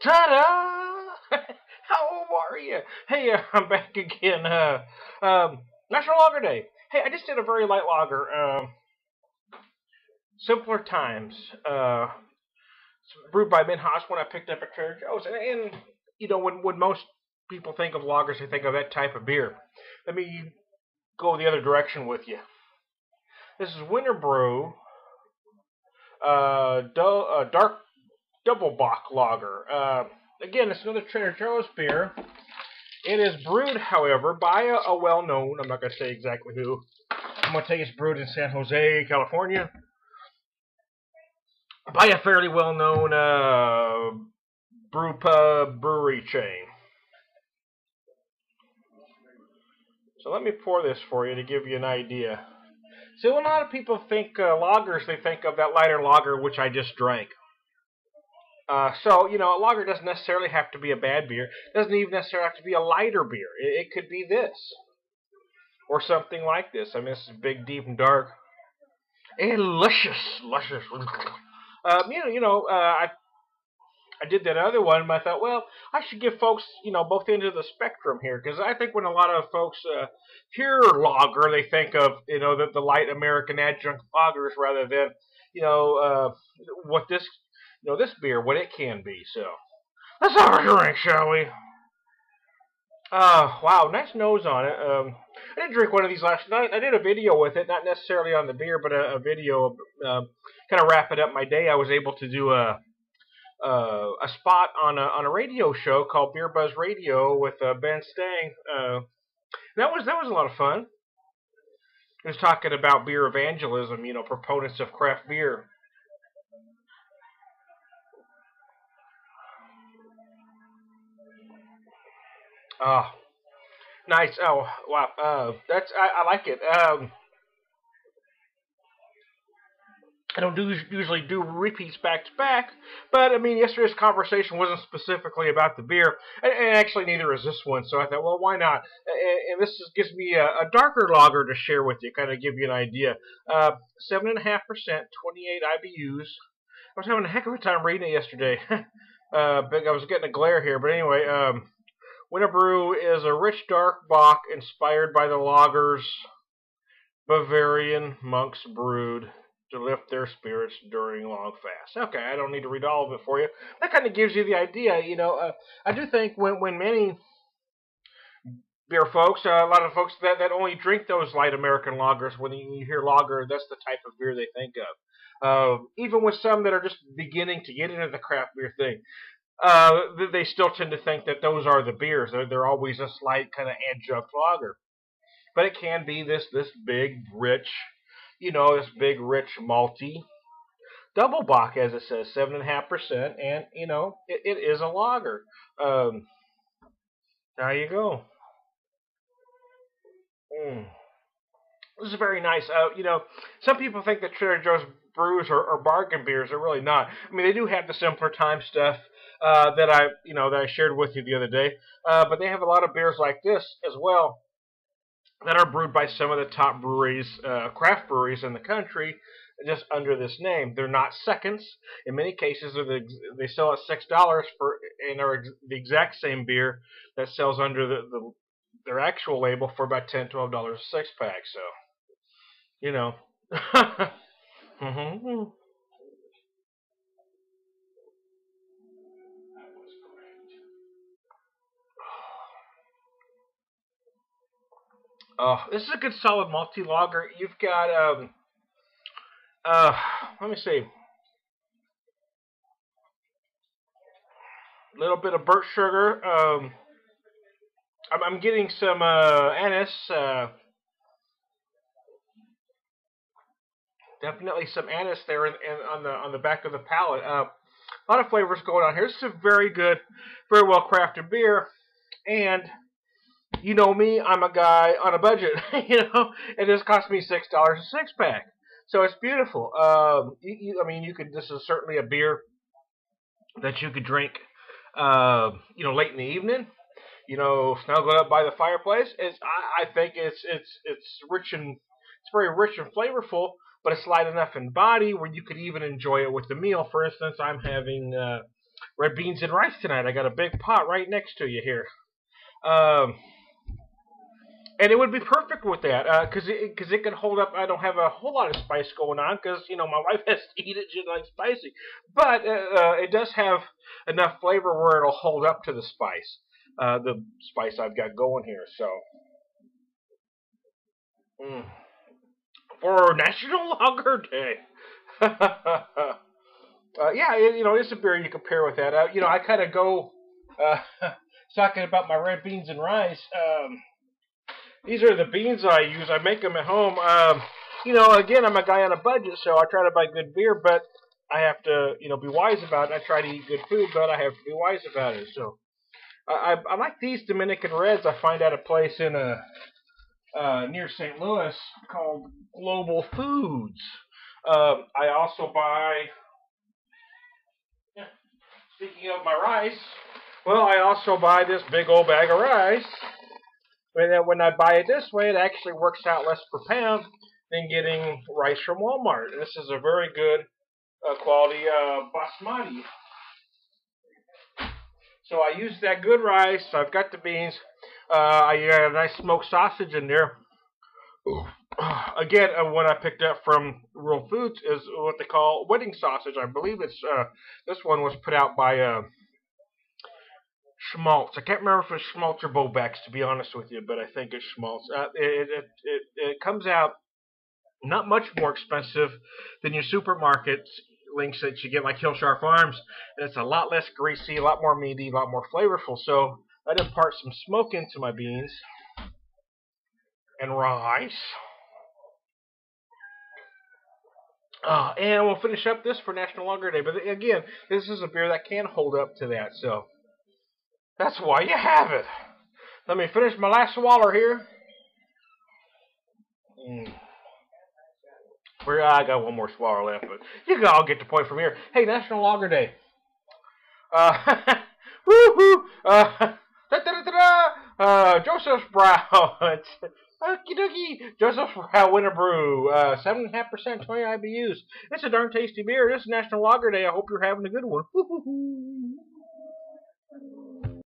Ta-da! How are you? Hey, I'm back again. National Lager Day. Hey, I just did a very light lager. Simpler Times. Brewed by Minhas when I picked up at Trader Joe's. And you know, when most people think of lagers, they think of that type of beer. Let me go the other direction with you. This is Winter Brew, dark double bock lager. Again, it's another Trader Joe's beer. It is brewed, however, by a well-known, I'm not going to say exactly who. I'm going to tell you it's brewed in San Jose, California, by a fairly well-known brew pub brewery chain. So let me pour this for you to give you an idea. See, when a lot of people think lagers, they think of that lighter lager, which I just drank. So, you know, a lager doesn't necessarily have to be a bad beer. It doesn't even necessarily have to be a lighter beer. It could be this. Or something like this. I mean, this is big, deep, and dark. And luscious. Luscious. I did that other one, and I thought, well, I should give folks, both ends of the spectrum here. Because I think when a lot of folks hear lager, they think of, the light American adjunct lagers rather than, what this beer, what it can be. So, let's have a drink, shall we? Wow, nice nose on it. I did drink one of these last night. I did a video with it, not necessarily on the beer, but a video kind of wrapping up my day. I was able to do a spot on a radio show called Beer Buzz Radio with Ben Stang. That was a lot of fun. He was talking about beer evangelism, proponents of craft beer. Oh, nice. Oh, wow. I like it. I don't usually do repeats back to back, but I mean, yesterday's conversation wasn't specifically about the beer, and actually neither is this one. So I thought, well, why not? And this gives me a darker lager to share with you, kind of give you an idea. 7.5%, 28 IBUs. I was having a heck of a time reading it yesterday. I was getting a glare here, but anyway. Winter Brew is a rich dark bock inspired by the lagers Bavarian monks brewed to lift their spirits during long fasts. Okay, I don't need to read all of it for you. That kind of gives you the idea. I do think when many beer folks, a lot of folks that only drink those light American lagers, when you hear lager, that's the type of beer they think of. Even with some that are just beginning to get into the craft beer thing. They still tend to think that those are the beers. They're always a slight kind of adjunct lager. But it can be this big, rich, this big, rich, malty double bock, as it says, 7.5%. And, it is a lager. There you go. This is very nice. Some people think that Trader Joe's brews are bargain beers. They're really not. I mean, they do have the simpler time stuff that I shared with you the other day. But they have a lot of beers like this as well that are brewed by some of the top breweries, craft breweries in the country, just under this name. They're not seconds. In many cases, they sell at $6 and are the exact same beer that sells under their actual label for about $10, $12 a six pack. So, mm-hmm. Oh, this is a good solid malty lager. You've got let me see, a little bit of birch sugar. I'm getting some anise. Definitely some anise there on the back of the palate. A lot of flavors going on here. This is a very good, very well crafted beer, and you know me, I'm a guy on a budget. And this cost me $6 a six pack, so it's beautiful. I mean, you could. This is certainly a beer that you could drink, late in the evening. Snuggled up by the fireplace. I think it's rich and it's very rich and flavorful, but it's light enough in body where you could even enjoy it with the meal. For instance, I'm having red beans and rice tonight. I got a big pot right next to you here. Um, and it would be perfect with that because it can hold up. I don't have a whole lot of spice going on because my wife has to eat it. She likes spicy, but it does have enough flavor where it'll hold up to the spice I've got going here. So for National Lager Day, yeah, it's a beer you can pair with that. I kind of go talking about my red beans and rice. These are the beans I use. I make them at home. Again, I'm a guy on a budget, so I try to buy good beer, but I have to, be wise about it. I try to eat good food, but I have to be wise about it. So I like these Dominican Reds. I find at a place in near St. Louis called Global Foods. I also buy. Speaking of my rice, well, I also buy this big old bag of rice. When I buy it this way, it actually works out less per pound than getting rice from Walmart. This is a very good quality basmati. So I use that good rice. I've got the beans. I got a nice smoked sausage in there. Again, what I picked up from Real Foods is what they call wedding sausage. I believe this one was put out by Schmaltz. I can't remember if it's Schmaltz or Bobecks, to be honest with you, but I think it's Schmaltz. It comes out not much more expensive than your supermarket links that you get like Hillshire Farms, and it's a lot less greasy, a lot more meaty, a lot more flavorful. So I impart some smoke into my beans and rice. And we'll finish up this for National Lager Day. But again, this is a beer that can hold up to that, so that's why you have it. Let me finish my last swallow here. I got one more swallow left, but you all get the point from here. Hey, National Lager Day. Woohoo! Joseph Brau. Okie dokie. Joseph Brau Winter Brew. 7.5%, 20 IBUs. It's a darn tasty beer. This is National Lager Day. I hope you're having a good one. Woo-hoo-hoo.